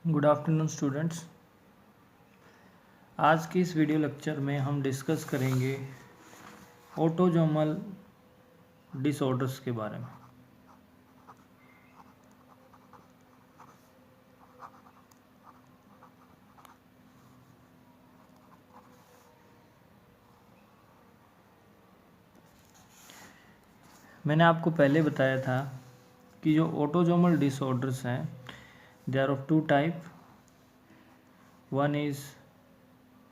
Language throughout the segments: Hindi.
Good afternoon students. आज की इस वीडियो लेक्चर में हम डिस्कस करेंगे ऑटोजोमल डिसऑर्डर्स के बारे में। मैंने आपको पहले बताया था कि जो ऑटोजोमल डिसऑर्डर्स हैं they are of two type. One is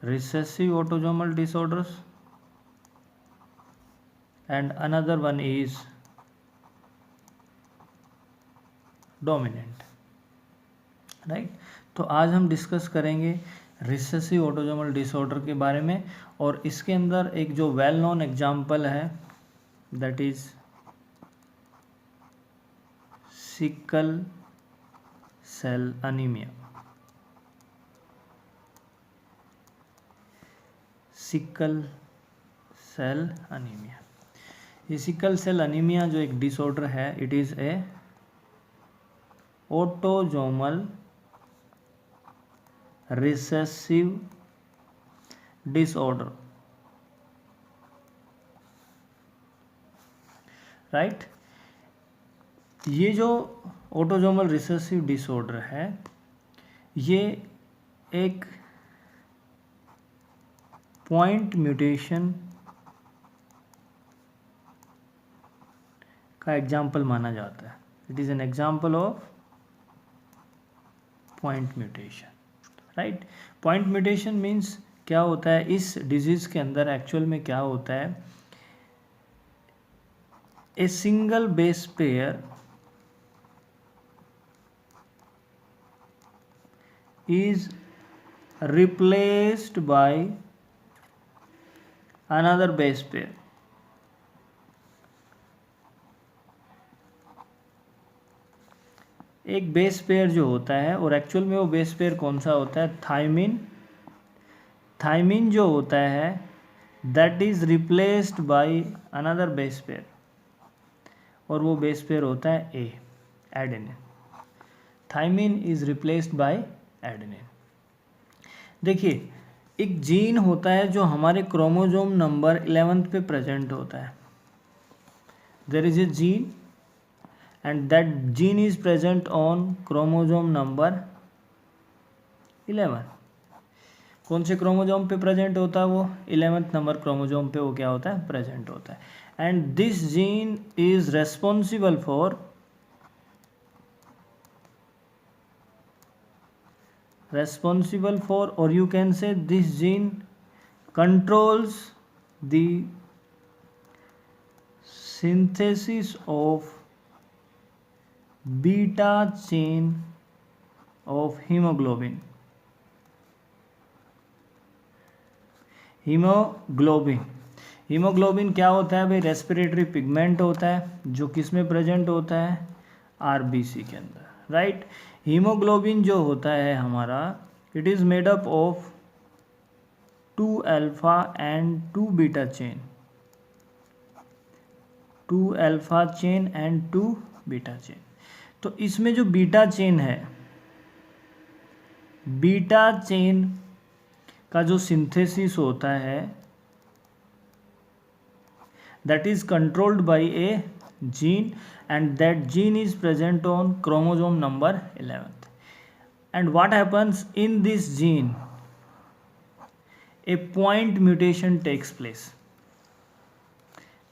recessive autosomal disorders and another one is dominant, right. तो आज हम डिस्कस करेंगे रिसेसिव ऑटोजोमल डिसऑर्डर के बारे में, और इसके अंदर एक जो वेल नोन एग्जाम्पल है that is sickle cell anaemia. Sickle cell anaemia, ये सिकल सेल अनीमिया जो एक डिसऑर्डर है, it is a autosomal recessive disorder, right. ये जो ऑटोजोमल रिसेसिव डिसऑर्डर है, ये एक पॉइंट म्यूटेशन का एग्जाम्पल माना जाता है। It is an example of point mutation, right. Point mutation means क्या होता है, इस डिजीज के अंदर एक्चुअल में क्या होता है, a single base pair is replaced by another base pair. एक बेस पेयर जो होता है, और एक्चुअल में वो बेस पेयर कौन सा होता है, थायमिन। थायमिन जो होता है that is replaced by another base pair, और वो बेस पेयर होता है A, adenine. Thymine is replaced by adenine. देखिए, एक जीन होता है जो हमारे क्रोमोसोम नंबर 11 पे प्रेजेंट होता है। There is a gene and that gene is present on chromosome number 11। कौन से क्रोमोसोम पे प्रेजेंट होता है वो, 11th नंबर क्रोमोसोम पे वो क्या होता है, प्रेजेंट होता है। And this gene is responsible for or you can say this gene controls the synthesis of beta chain of hemoglobin. Haemoglobin क्या होता है भाई, रेस्पिरेटरी पिगमेंट होता है जो किस में प्रेजेंट होता है, आरबीसी के अंदर, राइट। हीमोग्लोबिन जो होता है हमारा, it is made up of 2 alpha and 2 beta chain, 2 alpha chain and 2 beta chain. तो इसमें जो बीटा चेन है, बीटा चेन का जो सिंथेसिस होता है that is controlled by a gene, and that gene is present on chromosome number 11th. And what happens in this gene, a point mutation takes place.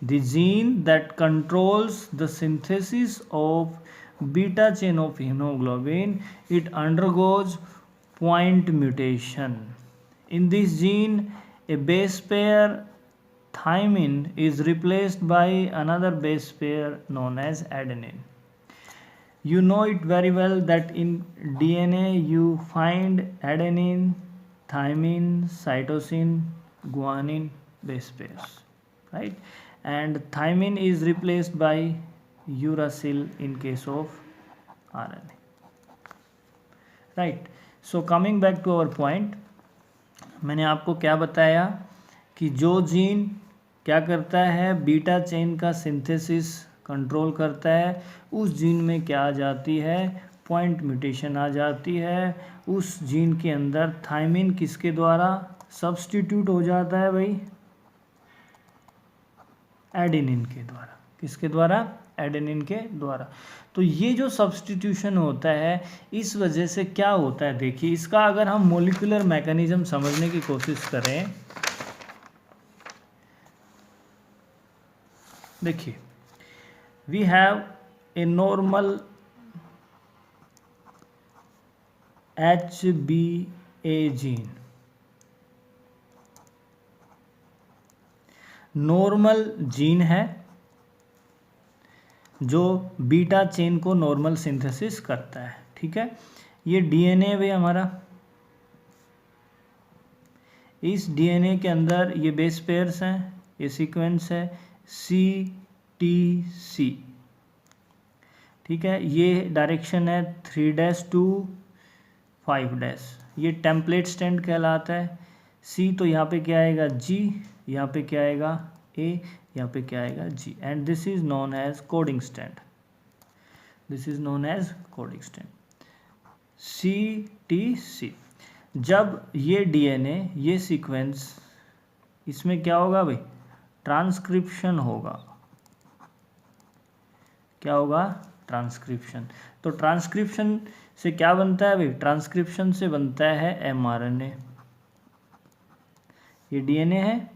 The gene that controls the synthesis of beta chain of hemoglobin, it undergoes point mutation. In this gene, a base pair thymine is replaced by another base pair known as adenine. You know it very well that in DNA you find adenine, thymine, cytosine, guanine base pairs, right? And thymine is replaced by uracil in case of RNA, right? So coming back to our point, मैंने आपको क्या बताया कि जो जीन क्या करता है, बीटा चेन का सिंथेसिस कंट्रोल करता है, उस जीन में क्या आ जाती है, पॉइंट म्यूटेशन आ जाती है। उस जीन के अंदर थायमिन किसके द्वारा सब्स्टिट्यूट हो जाता है भाई, एडेनिन के द्वारा। किसके द्वारा, एडेनिन के द्वारा। तो ये जो सब्स्टिट्यूशन होता है, इस वजह से क्या होता है, देखिए इसका अगर हम मोलिकुलर मैकेनिज्म समझने की कोशिश करें, देखिए we have a normal HBA gene, normal gene है जो बीटा चेन को नॉर्मल सिंथेसिस करता है, ठीक है। ये डीएनए भी हमारा, इस डीएनए के अंदर ये बेस पेयर्स हैं, ये सीक्वेंस है CTC, ठीक है। ये डायरेक्शन है 3' to 5', ये टेम्पलेट स्टैंड कहलाता है। C तो यहाँ पे क्या आएगा G, यहाँ पे क्या आएगा A, यहाँ पे क्या आएगा G, and this is known as coding strand, this is known as coding strand CTC। जब ये डीएनए, ये सीक्वेंस, इसमें क्या होगा भाई, ट्रांसक्रिप्शन होगा। क्या होगा, ट्रांसक्रिप्शन। तो ट्रांसक्रिप्शन से क्या बनता है भाई, ट्रांसक्रिप्शन से बनता है mRNA। ये डीएनए है,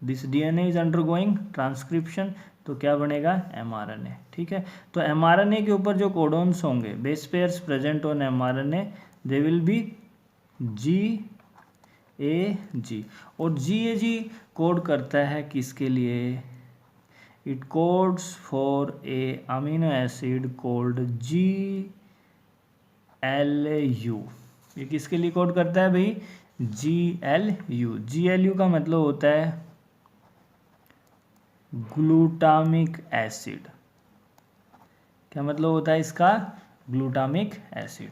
this DNA is undergoing transcription, तो क्या बनेगा, mRNA, ठीक है। तो mRNA के ऊपर जो कोडोन्स होंगे, base pairs present on mRNA, they will be GAG, और GAG कोड करता है किसके लिए, it codes for a amino acid cold GLU। ये किसके लिए कोड करता है भाई, GLU। GLU का मतलब होता है ग्लूटामिक एसिड। क्या मतलब होता है इसका, ग्लूटामिक एसिड।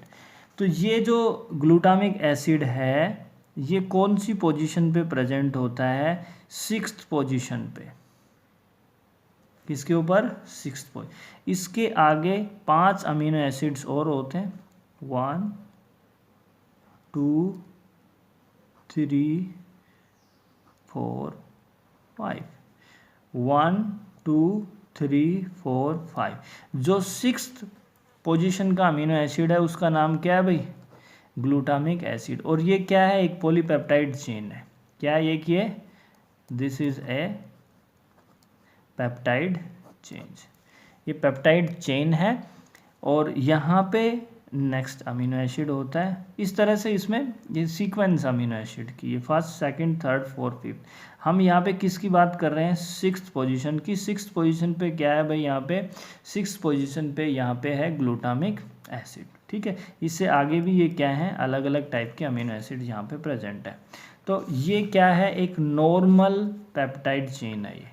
तो ये जो ग्लूटामिक एसिड है, ये कौन सी पोजीशन पे प्रेजेंट होता है, 6th पोजीशन पे। किसके ऊपर, 6th पोजीशन। इसके आगे 5 अमीनो एसिड्स और होते हैं, 1 2 3 4 5, 1 2 3 4 5। जो 6th पोजीशन का अमीनो एसिड है उसका नाम क्या है भाई, ग्लूटामिक एसिड। और ये क्या है, एक पॉलीपेप्टाइड चेन है। क्या है ये, कि this is a peptide chain, ये पेप्टाइड चेन है, और यहाँ पे नेक्स्ट अमीनो एसिड होता है। इस तरह से इसमें ये सीक्वेंस अमीनो एसिड की, ये first, second, third, fourth, fifth. हम यहाँ पे किसकी बात कर रहे हैं, 6th पोजीशन की। 6th पोजीशन पे क्या है भाई, यहाँ पे 6th पोजीशन पे यहाँ पे है ग्लूटामिक एसिड, ठीक है। इससे आगे भी ये क्या है, अलग अलग टाइप के अमीनो एसिड यहाँ पे प्रेजेंट है। तो ये क्या है, एक नॉर्मल पेप्टाइड चेन है। ये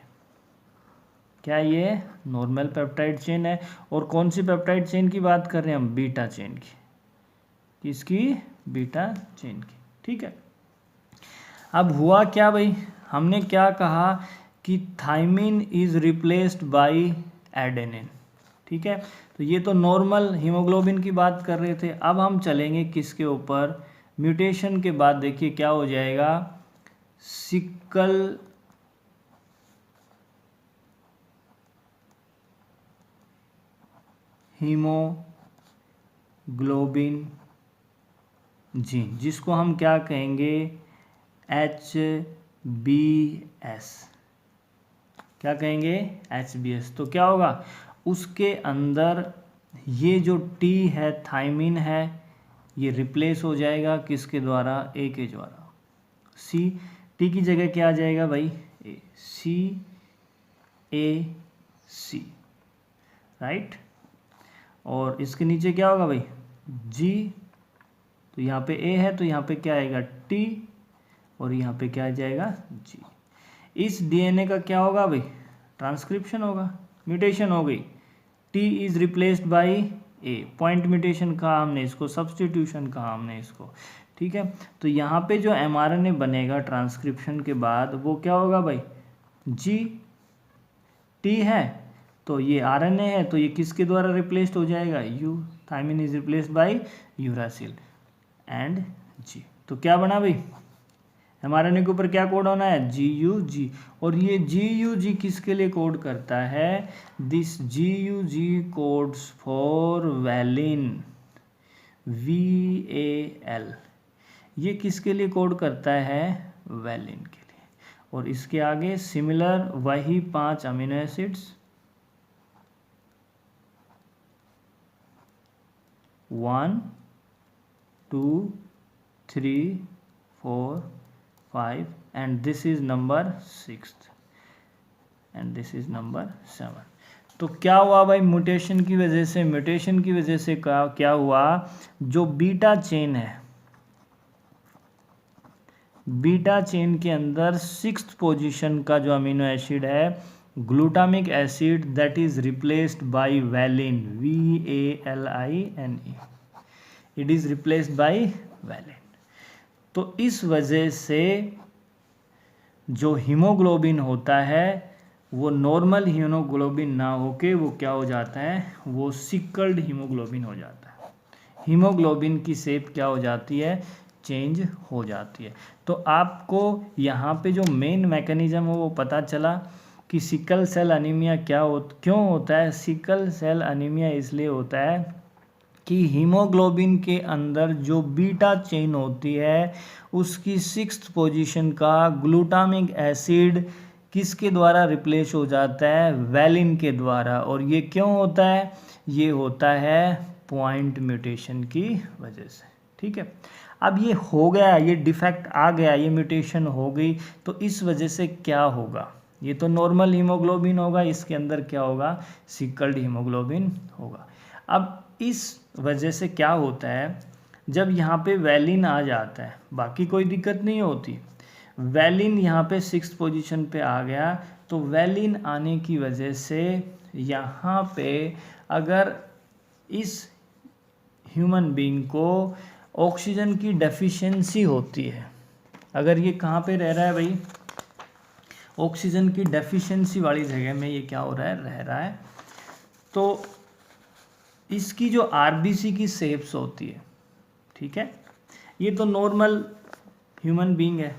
क्या, ये नॉर्मल पेप्टाइड चेन है। और कौन सी पेप्टाइड चेन की बात कर रहे हैं हम, बीटा चेन की। किसकी, बीटा चेन की, ठीक है। अब हुआ क्या भाई, हमने क्या कहा कि thymine is replaced by adenine, ठीक है। तो ये तो नॉर्मल हीमोग्लोबिन की बात कर रहे थे। अब हम चलेंगे किसके ऊपर, म्यूटेशन के बाद देखिए क्या हो जाएगा, सिकल हीमोग्लोबिन जीन, जिसको हम क्या कहेंगे, HBS। क्या कहेंगे, HBS। तो क्या होगा, उसके अंदर ये जो T है, थायमिन है, ये रिप्लेस हो जाएगा किसके द्वारा, A के द्वारा। T की जगह क्या आ जाएगा भाई, CAC, राइट। और इसके नीचे क्या होगा भाई, G, तो यहाँ पे A है, तो यहाँ पे क्या आएगा T, और यहाँ पे क्या आ जाएगा G। इस डीएनए का क्या होगा भाई, ट्रांसक्रिप्शन होगा, म्यूटेशन हो गई। T is replaced bye A, point mutation कहा हमने इसको, सब्स्टिट्यूशन कहा हमने इसको, ठीक है। तो यहाँ पे जो mRNA बनेगा ट्रांसक्रिप्शन के बाद, वो क्या होगा भाई, G, T है तो ये RNA है, तो ये किसके द्वारा रिप्लेस्ड हो जाएगा, U। Thymine is replaced by uracil and G. तो क्या बना भाई, mRNA के ऊपर क्या कोड होना है, GUG। और ये GUG किसके लिए कोड करता है, this GUG codes for valine, VAL। ये किसके लिए कोड करता है, वैलिन के लिए। और इसके आगे सिमिलर वही 5 amino acids 1 2 3 4 5 and this is number 6 and this is number 7। तो क्या हुआ भाई, म्यूटेशन की वजह से क्या हुआ, जो बीटा चेन है, बीटा चेन के अंदर 6th पोजीशन का जो अमीनो एसिड है glutamic acid, that is replaced bye valine, VALINE, it is replaced bye valine. तो इस वजह से जो हीमोग्लोबिन होता है वो नॉर्मल हीमोग्लोबिन ना होके वो क्या हो जाता है, वो सिकल्ड हीमोग्लोबिन हो जाता है। हीमोग्लोबिन की शेप क्या हो जाती है, चेंज हो जाती है। तो आपको यहाँ पे जो मेन मैकेनिज्म है वो पता चला कि सिकल सेल अनीमिया क्यों होता है। सिकल सेल अनीमिया इसलिए होता है कि हीमोग्लोबिन के अंदर जो बीटा चेन होती है उसकी 6th पोजीशन का ग्लूटामिक एसिड किसके द्वारा रिप्लेस हो जाता है, वैलिन के द्वारा। और ये क्यों होता है, ये होता है पॉइंट म्यूटेशन की वजह से। ठीक है, अब ये हो गया, ये डिफेक्ट आ गया, ये म्यूटेशन हो गई, तो इस वजह से क्या होगा, ये तो नॉर्मल हीमोग्लोबिन होगा, इसके अंदर क्या होगा, सिकल्ड हीमोग्लोबिन होगा। अब इस वजह से क्या होता है, जब यहाँ पे वैलिन आ जाता है, बाकी कोई दिक्कत नहीं होती, वैलिन यहाँ पे 6th पोजीशन पे आ गया, तो वैलिन आने की वजह से यहाँ पे अगर इस ह्यूमन बीइंग को ऑक्सीजन की डेफिशिएंसी होती है, अगर ये कहाँ पे रह रहा है भाई, ऑक्सीजन की डेफिशिएंसी वाली जगह में ये क्या हो रहा है, रह रहा है, तो इसकी जो आरबीसी की शेप्स होती है, ठीक है, ये तो नॉर्मल ह्यूमन बीइंग है,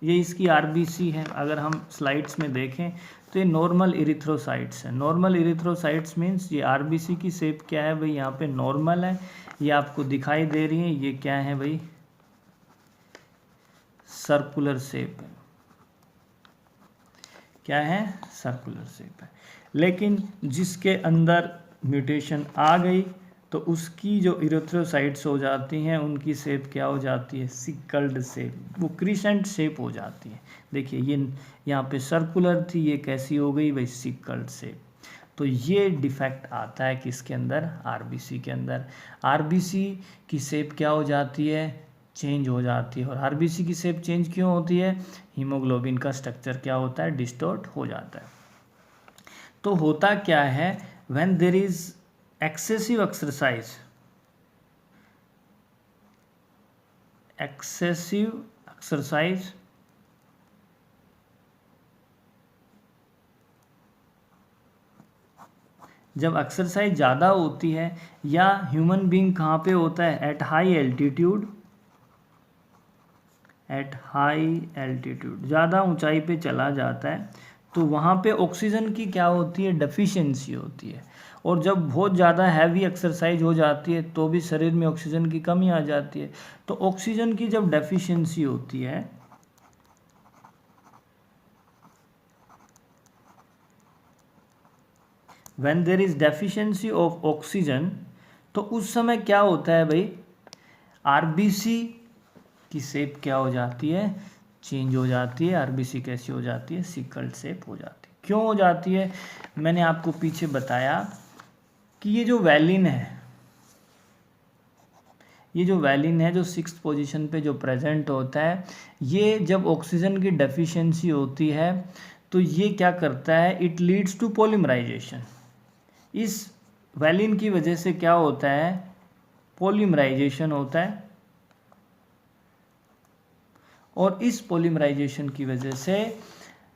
ये इसकी आरबीसी है। अगर हम स्लाइड्स में देखें तो ये नॉर्मल इरिथ्रोसाइट्स है। नॉर्मल इरिथ्रोसाइट्स मीन्स ये आरबीसी की शेप क्या है भाई, यहाँ पे नॉर्मल है, ये आपको दिखाई दे रही है, ये क्या है भाई, सर्कुलर शेप है, क्या है, सर्कुलर शेप है। लेकिन जिसके अंदर म्यूटेशन आ गई तो उसकी जो इरिथ्रोसाइट्स हो जाती हैं उनकी शेप क्या हो जाती है, सिकल्ड शेप, वो क्रिसेंट शेप हो जाती है। देखिए ये यहाँ पे सर्कुलर थी, ये कैसी हो गई भाई, सिकल्ड शेप। तो ये डिफेक्ट आता है किसके अंदर, आरबीसी के अंदर। आरबीसी की शेप क्या हो जाती है, चेंज हो जाती है। और आरबीसी की शेप चेंज क्यों होती है, हीमोग्लोबिन का स्ट्रक्चर क्या होता है, डिस्टॉर्ट हो जाता है। तो होता क्या है, when there is excessive exercise, जब एक्सरसाइज ज़्यादा होती है या ह्यूमन बीइंग कहाँ पे होता है, एट हाई एल्टीट्यूड, ज़्यादा ऊंचाई पे चला जाता है, तो वहाँ पे ऑक्सीजन की क्या होती है, डेफिशिएंसी होती है। और जब बहुत ज़्यादा हैवी एक्सरसाइज हो जाती है तो भी शरीर में ऑक्सीजन की कमी आ जाती है। तो ऑक्सीजन की जब डेफिशिएंसी होती है, when there is deficiency of oxygen, तो उस समय क्या होता है भाई, आरबीसी की शेप क्या हो जाती है, चेंज हो जाती है। आरबीसी कैसी हो जाती है, सिकल्ड शेप हो जाती है। क्यों हो जाती है, मैंने आपको पीछे बताया कि ये जो वैलिन है, जो 6th पोजीशन पे जो प्रेजेंट होता है, ये जब ऑक्सीजन की डेफिशिएंसी होती है तो ये क्या करता है, इट लीड्स टू पॉलीमराइजेशन। इस वैलिन की वजह से क्या होता है, पॉलीमराइजेशन होता है, और इस पॉलीमराइजेशन की वजह से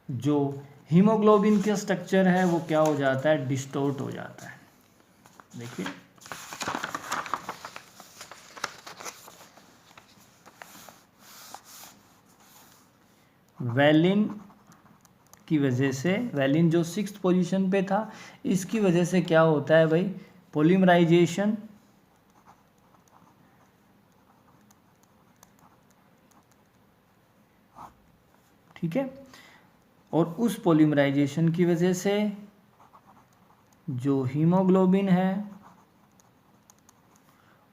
जो हीमोग्लोबिन का स्ट्रक्चर है वो क्या हो जाता है, डिस्टॉर्ट हो जाता है। देखिए वैलिन की वजह से, वैलिन जो 6th पोजीशन पे था, इसकी वजह से क्या होता है भाई, पॉलीमराइजेशन, ठीक है, और उस पॉलीमराइजेशन की वजह से जो हीमोग्लोबिन है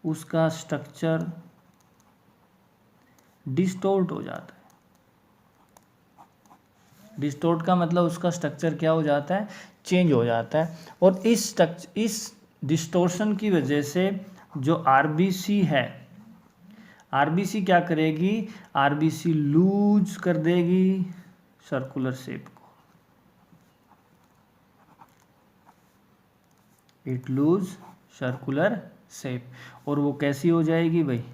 उसका स्ट्रक्चर डिस्टोर्ट हो जाता है। डिस्टोर्ट का मतलब उसका स्ट्रक्चर क्या हो जाता है, चेंज हो जाता है। और इस डिस्टोर्शन की वजह से जो आरबीसी है, आरबीसी क्या करेगी, आरबीसी लूज कर देगी सर्कुलर शेप को, इट लूज सर्कुलर शेप, और वो कैसी हो जाएगी भाई,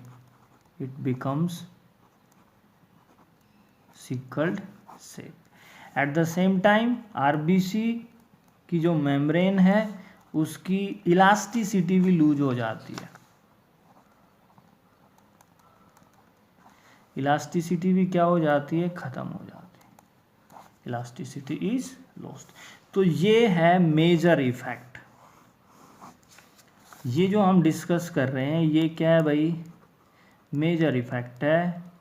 it becomes sickled shape. At the same time RBC की जो मेम्ब्रेन है उसकी इलास्टिसिटी भी लूज हो जाती है, इलास्टिसिटी भी क्या हो जाती है, खत्म हो जाती है, इलास्टिसिटी इज लॉस्ट। तो ये है मेजर इफेक्ट, ये जो हम डिस्कस कर रहे हैं ये क्या है भाई, मेजर इफेक्ट है,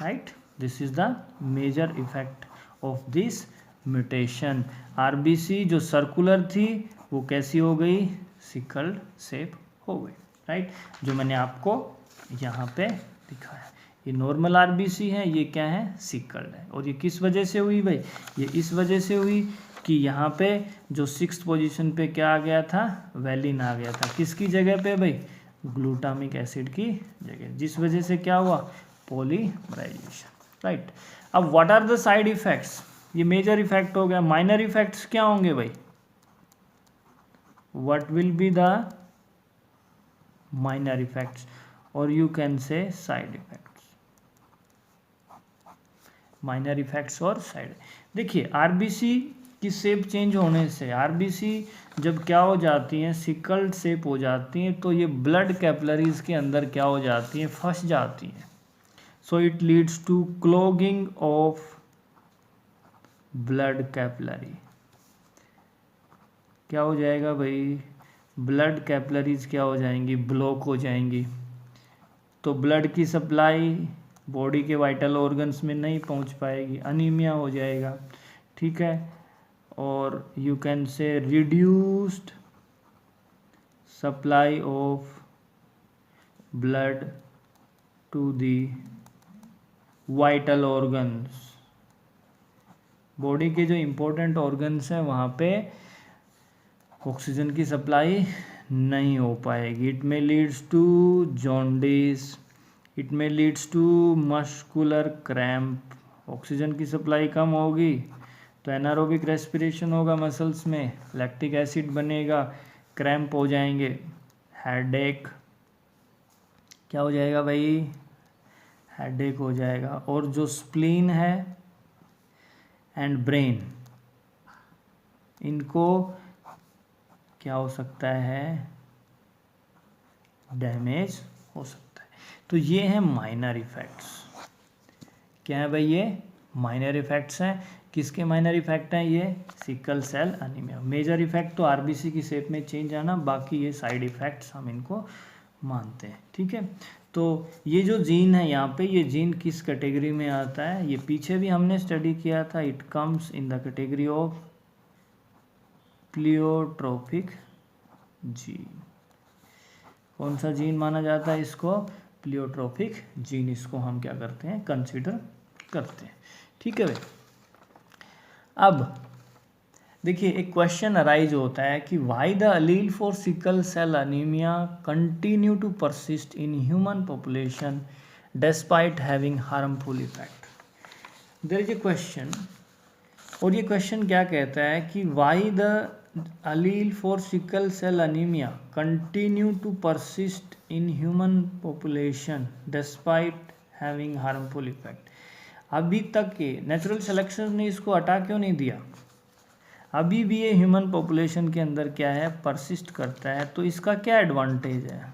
right, this is the major effect of this mutation. RBC जो सर्कुलर थी वो कैसी हो गई, सिकल्ड शेप हो गई, राइट, जो मैंने आपको यहाँ पे दिखाया। ये नॉर्मल आरबीसी है, ये क्या है, सिकल्ड है। और ये किस वजह से हुई भाई, ये इस वजह से हुई कि यहाँ पे जो 6th पोजीशन पे क्या आ गया था, वैलिन आ गया था, किसकी जगह पे भाई, ग्लूटामिक एसिड की जगह, जिस वजह से क्या हुआ, पॉलीमराइजेशन, राइट। अब what are the side effects, ये मेजर इफेक्ट हो गया। माइनर इफेक्ट्स क्या होंगे भाई, what will be the minor effects, और you can say side effects, minor effects और साइड। देखिए आरबीसी की शेप चेंज होने से, आरबीसी जब क्या हो जाती हैं, सिकल्ड शेप हो जाती हैं, तो ये ब्लड कैपिलरीज के अंदर क्या हो जाती हैं, फंस जाती हैं। So it leads to clogging of blood capillary, क्या हो जाएगा भाई, ब्लड कैपिलरीज क्या हो जाएंगी, ब्लॉक हो जाएंगी, तो ब्लड की सप्लाई बॉडी के वाइटल ऑर्गन्स में नहीं पहुंच पाएगी, अनीमिया हो जाएगा, ठीक है, और you can say reduced supply of blood to the vital organs, body के जो इम्पोर्टेंट ऑर्गन्स हैं वहाँ पे ऑक्सीजन की सप्लाई नहीं हो पाएगी। It may leads to jaundice, it may leads to muscular cramp, oxygen की सप्लाई कम होगी तो एनारोबिक रेस्पिरेशन होगा मसल्स में, लैक्टिक एसिड बनेगा, क्रैम्प हो जाएंगे, हेडेक, क्या हो जाएगा भाई, हेडेक हो जाएगा। और जो स्प्लीन है एंड ब्रेन, इनको क्या हो सकता है, डैमेज हो सकता है। तो ये हैं माइनर इफेक्ट्स, क्या है भाई, ये माइनर इफेक्ट्स हैं। किसके माइनर इफेक्ट हैं, ये sickle cell anaemia. Major effect तो आरबीसी की शेप में चेंज आना, बाकी ये साइड इफेक्ट्स हम इनको मानते हैं, ठीक है। तो ये जो जीन है यहाँ पे, ये जीन किस कैटेगरी में आता है, ये पीछे भी हमने स्टडी किया था, it comes in the category of pleiotropic gene. कौन सा जीन माना जाता है इसको, प्लियोट्रोपिक जीन, इसको हम क्या करते हैं, कंसीडर करते हैं, ठीक है भाई। अब देखिए एक क्वेश्चन अराइज होता है कि why the allele for sickle cell anaemia continue to persist in human population despite having harmful effect. There is a question, और ये क्वेश्चन क्या कहता है कि why the allele for sickle cell anaemia continue to persist in human population despite having harmful effect. अभी तक के नेचुरल सिलेक्शन ने इसको हटा क्यों नहीं दिया, अभी भी ये ह्यूमन पॉपुलेशन के अंदर क्या है, परसिस्ट करता है। तो इसका क्या एडवांटेज है,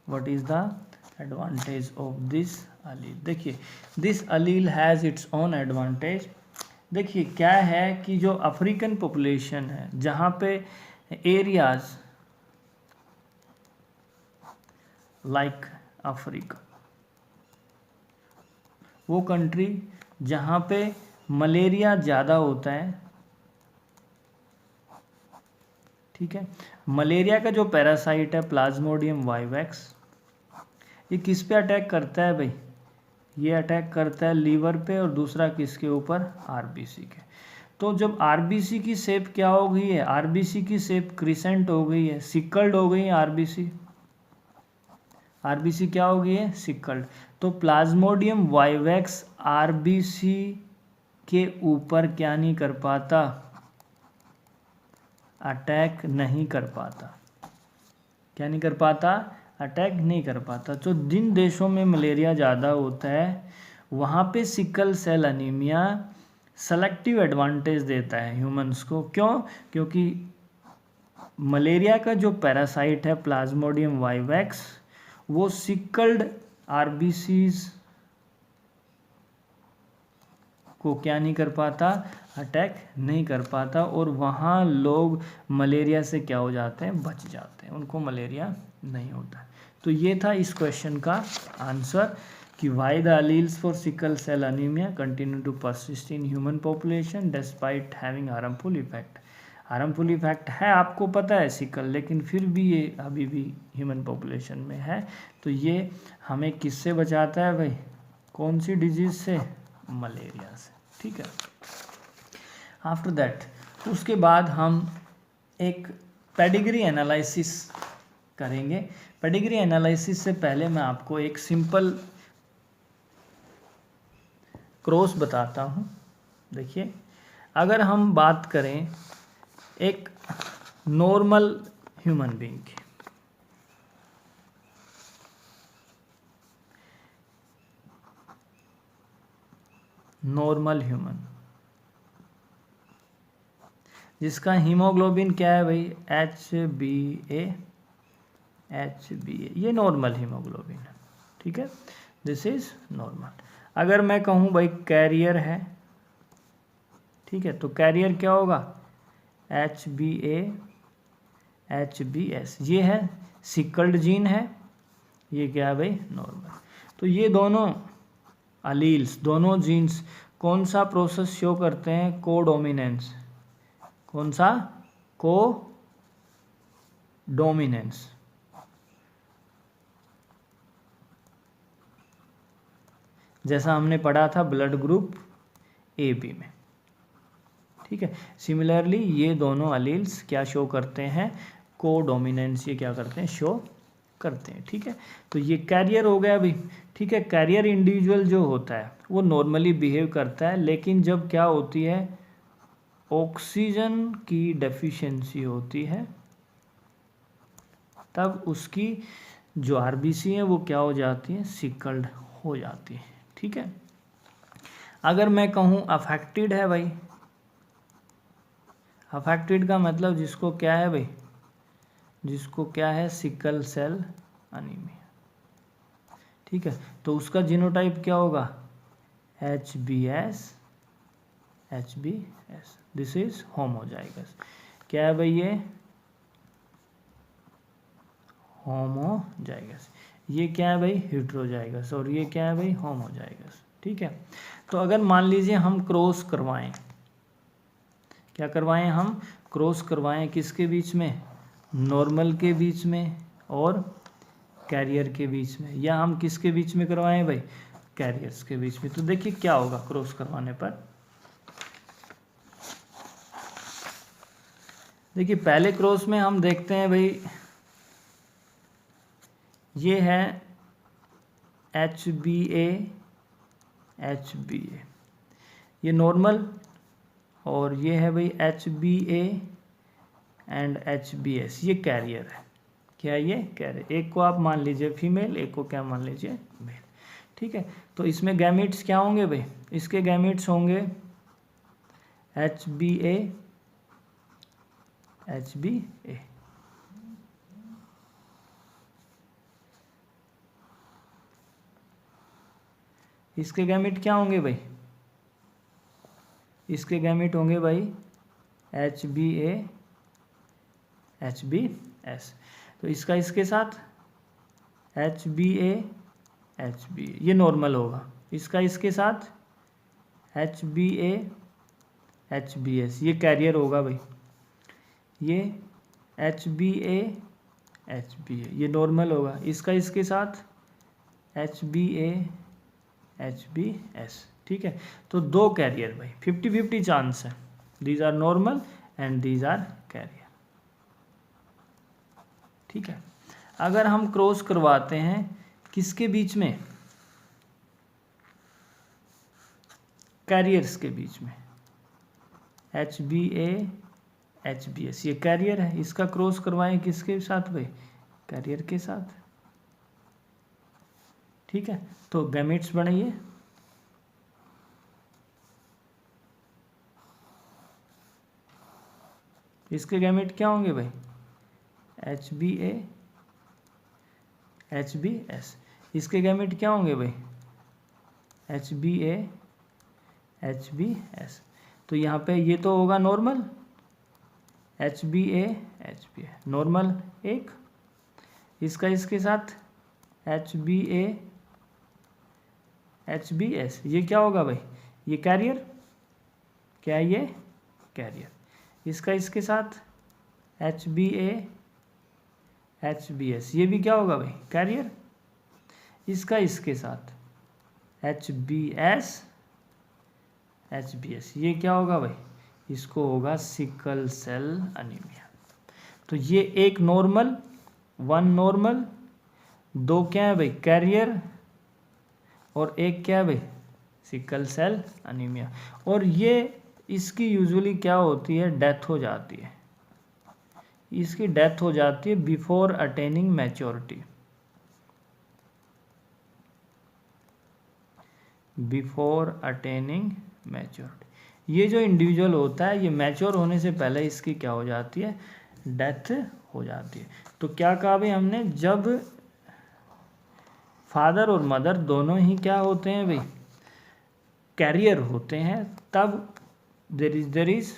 what is the advantage of this allele? देखिए this allele has its own advantage. देखिए क्या है कि जो अफ्रीकन पॉपुलेशन है, जहाँ पे एरियाज लाइक अफ्रीका, वो कंट्री जहाँ पे मलेरिया ज़्यादा होता है, ठीक है। मलेरिया का जो पैरासाइट है प्लाज्मोडियम वाइवैक्स, ये किस पे अटैक करता है भाई, ये अटैक करता है लीवर पे, और दूसरा किसके ऊपर, आरबीसी के। तो जब आरबीसी की शेप क्या हो गई है, आरबीसी की शेप क्रिसेंट हो गई है, सिकल्ड हो गई है आरबीसी, आरबीसी क्या हो गई है, सिकल्ड। तो प्लाज्मोडियम वाइवैक्स आरबीसी के ऊपर क्या नहीं कर पाता, अटैक नहीं कर पाता, क्या नहीं कर पाता, अटैक नहीं कर पाता। तो जिन देशों में मलेरिया ज़्यादा होता है वहाँ पे sickle cell anaemia selective advantage देता है ह्यूमंस को। क्यों? क्योंकि मलेरिया का जो पैरासाइट है प्लाज्मोडियम वाइवैक्स, वो सिकल्ड आरबीसीज को क्या नहीं कर पाता, अटैक नहीं कर पाता, और वहाँ लोग मलेरिया से क्या हो जाते हैं, बच जाते हैं, उनको मलेरिया नहीं होता। तो ये था इस क्वेश्चन का आंसर कि why the alleles for sickle cell anaemia continue to persist in human population despite having harmful effect. Harmful effect है, आपको पता है सिकल, लेकिन फिर भी ये अभी भी ह्यूमन पॉपुलेशन में है। तो ये हमें किससे बचाता है भाई, कौन सी डिजीज़ से, मलेरिया से, ठीक है। आफ्टर दैट उसके बाद हम एक पेडिग्री एनालिसिस करेंगे। पेडिग्री एनालिसिस से पहले मैं आपको एक सिंपल क्रॉस बताता हूँ। देखिए अगर हम बात करें एक नॉर्मल ह्यूमन बीइंग की, नॉर्मल ह्यूमन जिसका हीमोग्लोबिन क्या है भाई, HbA, ये नॉर्मल हीमोग्लोबिन है, ठीक है, दिस इज नॉर्मल। अगर मैं कहूँ भाई कैरियर है, ठीक है, तो कैरियर क्या होगा, HbA, HbS, ये है सिकल्ड जीन है, ये क्या है भाई, नॉर्मल। तो ये दोनों अलील्स, दोनों जीन्स कौन सा प्रोसेस शो करते हैं, कोडोमिनेंस। कौन सा, कोडोमिनेंस। जैसा हमने पढ़ा था ब्लड ग्रुप AB में, ठीक है। सिमिलरली ये दोनों अलील्स क्या शो करते हैं, कोडोमिनेंस, ये क्या करते हैं, शो करते हैं, ठीक है। तो ये कैरियर हो गया अभी, ठीक है। कैरियर इंडिविजुअल जो होता है वो नॉर्मली बिहेव करता है, लेकिन जब क्या होती है, ऑक्सीजन की डेफिशिएंसी होती है, तब उसकी जो आरबीसी है वो क्या हो जाती है, सिकल्ड हो जाती है, ठीक है। अगर मैं कहूँ अफेक्टेड है भाई, अफेक्टेड का मतलब जिसको क्या है भाई, जिसको क्या है, सिकल सेल अनीमिया, ठीक है। तो उसका जीनोटाइप क्या होगा, HbS, दिस इज होमोजाइगस। क्या है भाई ये, होमोजाइगस। ये क्या है भाई, हेटेरोजाइगस, और ये क्या है भाई, होमोजाइगस, ठीक है। तो अगर मान लीजिए हम क्रॉस करवाएं, क्या करवाएं, हम क्रॉस करवाएं किसके बीच में, नॉर्मल के बीच में और कैरियर के बीच में, या हम किसके बीच में करवाएं भाई, कैरियर्स के बीच में। तो देखिए क्या होगा क्रॉस करवाने पर, देखिए पहले क्रॉस में हम देखते हैं भाई, ये है HbA, ये नॉर्मल, और ये है भाई HbA एंड HbS, ये कैरियर है। क्या ये कैरियर, एक को आप मान लीजिए फीमेल, एक को क्या मान लीजिए मेल, ठीक है। तो इसमें गैमीट्स क्या होंगे भाई, इसके गैमीट्स होंगे HbA HbA। इसके गैमेट क्या होंगे भाई? इसके गैमेट होंगे भाई HbA HbS। तो इसका इसके साथ HbA HbA, ये नॉर्मल होगा। इसका इसके साथ HbA HbS, ये कैरियर होगा भाई। ये HbA HbA, ये नॉर्मल होगा। इसका इसके साथ HbA HbS, ठीक है। तो दो कैरियर भाई, 50-50 चांस है। These are normal and these are carrier, ठीक है। अगर हम क्रॉस करवाते हैं किसके बीच में? कैरियर्स के बीच में, HbA HbS, ये कैरियर है। इसका क्रॉस करवाएं किसके साथ भाई? कैरियर के साथ, ठीक है। तो गैमेट्स बनाइए। इसके गैमेट क्या होंगे भाई? HbA HbS। इसके गैमेट क्या होंगे भाई? HbA HbS। तो यहाँ पे ये तो होगा नॉर्मल, HbA HbA नॉर्मल एक। इसका इसके साथ HbA HbS, ये क्या होगा भाई? ये कैरियर, क्या है ये? कैरियर। इसका इसके साथ HbA HbS, ये भी क्या होगा भाई? कैरियर। इसका इसके साथ HbS HbS, ये क्या होगा भाई? इसको होगा सिकल सेल अनीमिया। तो ये एक नॉर्मल, वन नॉर्मल, दो क्या है भाई? कैरियर, और एक क्या है भाई? Sickle cell anaemia. और ये इसकी यूजुअली क्या होती है? डेथ हो जाती है। इसकी डेथ हो जाती है before attaining maturity, before attaining maturity. ये जो इंडिविजुअल होता है, ये मैच्योर होने से पहले इसकी क्या हो जाती है? डेथ हो जाती है। तो क्या कहा भाई हमने? जब फादर और मदर दोनों ही क्या होते हैं भाई? कैरियर होते हैं, तब देर इज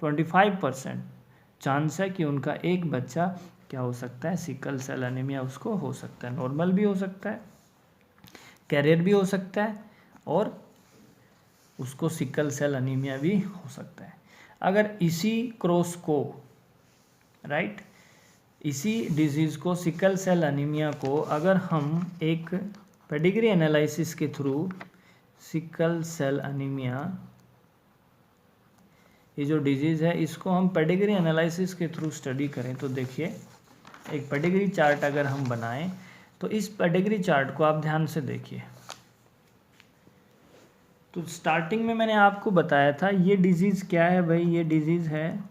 25% चांस है कि उनका एक बच्चा क्या हो सकता है? सिकल सेल एनीमिया उसको हो सकता है। नॉर्मल भी हो सकता है, कैरियर भी हो सकता है, और उसको सिकल सेल एनीमिया भी हो सकता है। अगर इसी क्रॉस को, राइट, इसी डिजीज़ को, सिकल सेल एनीमिया को, अगर हम एक पेडिग्री एनालिसिस के थ्रू सिकल सेल एनीमिया, ये जो डिजीज़ है, इसको हम पेडिग्री एनालिसिस के थ्रू स्टडी करें, तो देखिए एक पेडिग्री चार्ट अगर हम बनाएं, तो इस पेडिग्री चार्ट को आप ध्यान से देखिए। तो स्टार्टिंग में मैंने आपको बताया था ये डिजीज़ क्या है भाई? ये डिजीज़ है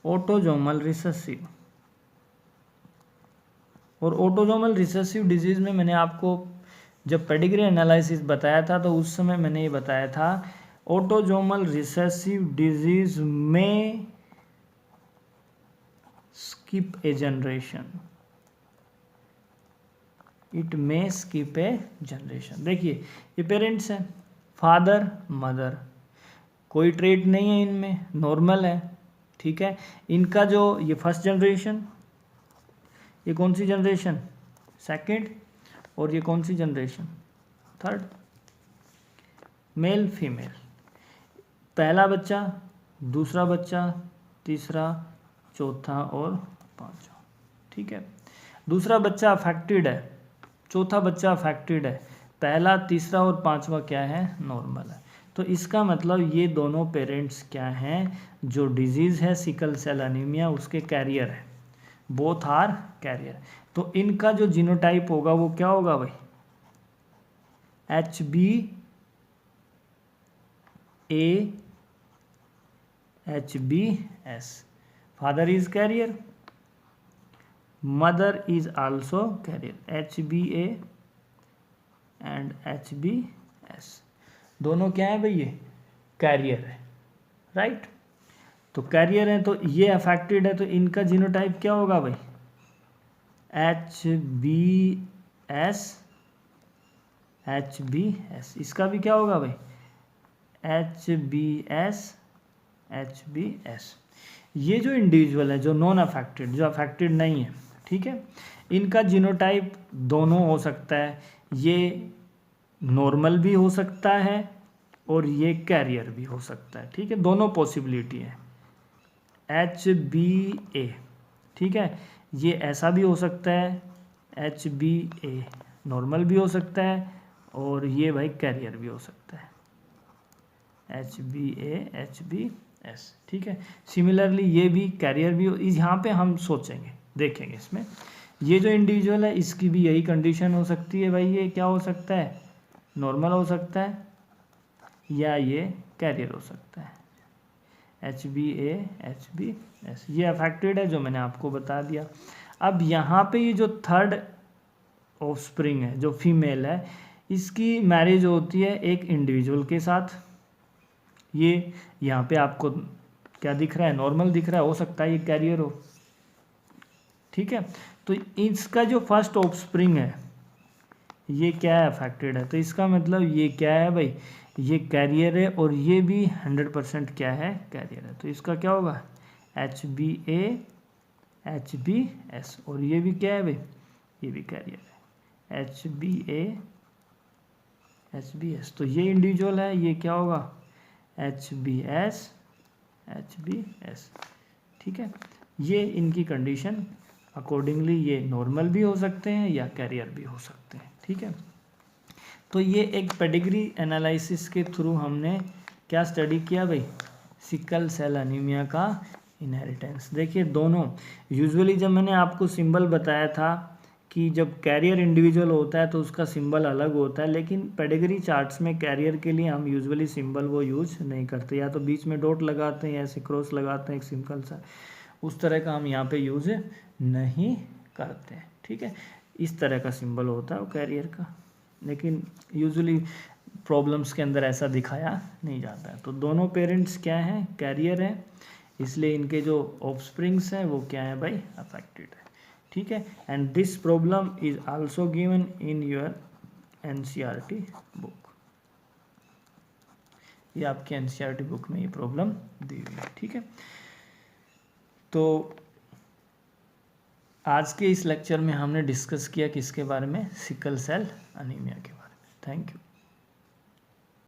ऑटोजोमल रिसेसिव। और ऑटोजोमल रिसेसिव डिजीज़ में मैंने आपको जब पेडिग्री एनालिसिस बताया था, तो उस समय मैंने ये बताया था ऑटोजोमल रिसेसिव डिजीज़ में skip A generation, it may skip A generation. देखिए ये पेरेंट्स हैं, फादर मदर, कोई ट्रेट नहीं है इनमें, नॉर्मल है, ठीक है। इनका जो ये फर्स्ट जनरेशन, ये कौन सी जनरेशन? सेकंड। और ये कौन सी जनरेशन? थर्ड। मेल फीमेल, पहला बच्चा, दूसरा बच्चा, तीसरा, चौथा और पांचवा, ठीक है। दूसरा बच्चा अफेक्टेड है, चौथा बच्चा अफेक्टेड है, पहला, तीसरा और पांचवा क्या है? नॉर्मल है। तो इसका मतलब ये दोनों पेरेंट्स क्या हैं? जो डिजीज़ है सिकल सेल एनीमिया, उसके कैरियर है, बोथ आर कैरियर। तो इनका जो जीनोटाइप होगा वो क्या होगा भाई? HbA HbS। Father is carrier, mother is also carrier, HbA and HbS। दोनों क्या है भाई? ये कैरियर है, राइट। तो कैरियर है तो ये अफेक्टेड है, तो इनका जीनोटाइप क्या होगा भाई, HBS, HBS। इसका भी क्या होगा भाई, HBS, HBS। ये जो इंडिविजुअल है, जो नॉन अफेक्टेड, जो अफेक्टेड नहीं है, ठीक है, इनका जीनोटाइप दोनों हो सकता है, ये नॉर्मल भी हो सकता है और ये कैरियर भी हो सकता है, ठीक है, दोनों पॉसिबिलिटी है। HBA, ठीक है, ये ऐसा भी हो सकता है, HBA नॉर्मल भी हो सकता है और ये भाई कैरियर भी हो सकता है, HBA, HBS, ठीक है। सिमिलरली ये भी कैरियर भी यहाँ पे हम सोचेंगे, देखेंगे इसमें, ये जो इंडिविजुअल है इसकी भी यही कंडीशन हो सकती है भाई, ये क्या हो सकता है, नॉर्मल हो सकता है या ये कैरियर हो सकता है, HBA, HBS। ये अफेक्टेड है जो मैंने आपको बता दिया। अब यहाँ पे ये जो थर्ड ऑफस्प्रिंग है, जो फीमेल है, इसकी मैरिज होती है एक इंडिविजुअल के साथ। ये यहाँ पे आपको क्या दिख रहा है, नॉर्मल दिख रहा है, हो सकता है ये कैरियर हो, ठीक है। तो इसका जो फर्स्ट ऑफस्प्रिंग है ये क्या है, अफेक्टेड है, तो इसका मतलब ये क्या है भाई, ये कैरियर है और ये भी 100% क्या है, कैरियर है। तो इसका क्या होगा, HBA, HBS, और ये भी क्या है भाई, ये भी कैरियर है, HBA, HBS। तो ये इंडिविजुअल है, ये क्या होगा, HBS, HBS, ठीक है। ये इनकी कंडीशन अकॉर्डिंगली ये नॉर्मल भी हो सकते हैं या कैरियर भी हो सकते हैं, ठीक है। तो ये एक पेडिग्री एनालिसिस के थ्रू हमने क्या स्टडी किया भाई, सिकल सेल अनीमिया का इनहेरिटेंस। देखिए दोनों, यूजुअली जब मैंने आपको सिंबल बताया था कि जब कैरियर इंडिविजुअल होता है तो उसका सिंबल अलग होता है, लेकिन पेडिग्री चार्ट्स में कैरियर के लिए हम यूजुअली सिंबल वो यूज नहीं करते, या तो बीच में डॉट लगाते हैं या ऐसे क्रॉस लगाते हैं एक सिंपल सा, उस तरह का हम यहाँ पे यूज नहीं करते हैं, ठीक है। इस तरह का सिंबल होता है वो कैरियर का, लेकिन यूजुअली प्रॉब्लम्स के अंदर ऐसा दिखाया नहीं जाता है। तो दोनों पेरेंट्स क्या हैं, कैरियर है, इसलिए इनके जो ऑफस्प्रिंग्स हैं वो क्या है भाई, अफेक्टेड है, ठीक है। And this problem is also given in your NCERT book, ये आपके NCERT बुक में ये प्रॉब्लम दी हुई है, ठीक है। तो आज के इस लेक्चर में हमने डिस्कस किया किसके बारे में, सिकल सेल अनीमिया के बारे में। Thank you.